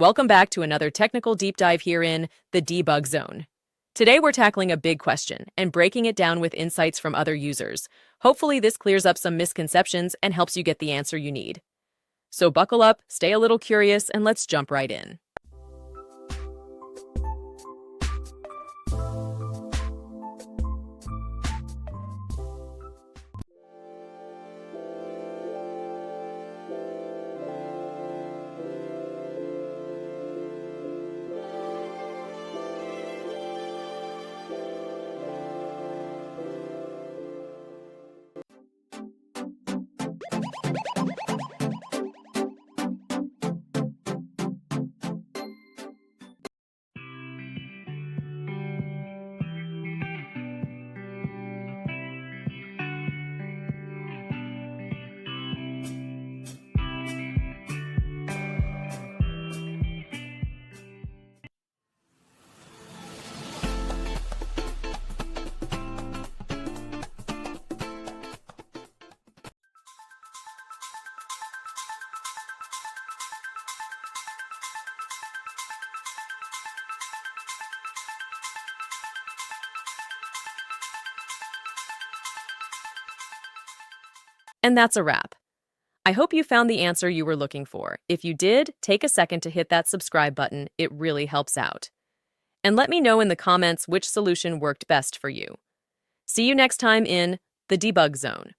Welcome back to another technical deep dive here in the debug zone. Today we're tackling a big question and breaking it down with insights from other users. Hopefully this clears up some misconceptions and helps you get the answer you need. So buckle up, stay a little curious, and let's jump right in. And that's a wrap. I hope you found the answer you were looking for. If you did, take a second to hit that subscribe button. It really helps out. And let me know in the comments which solution worked best for you. See you next time in the debug zone.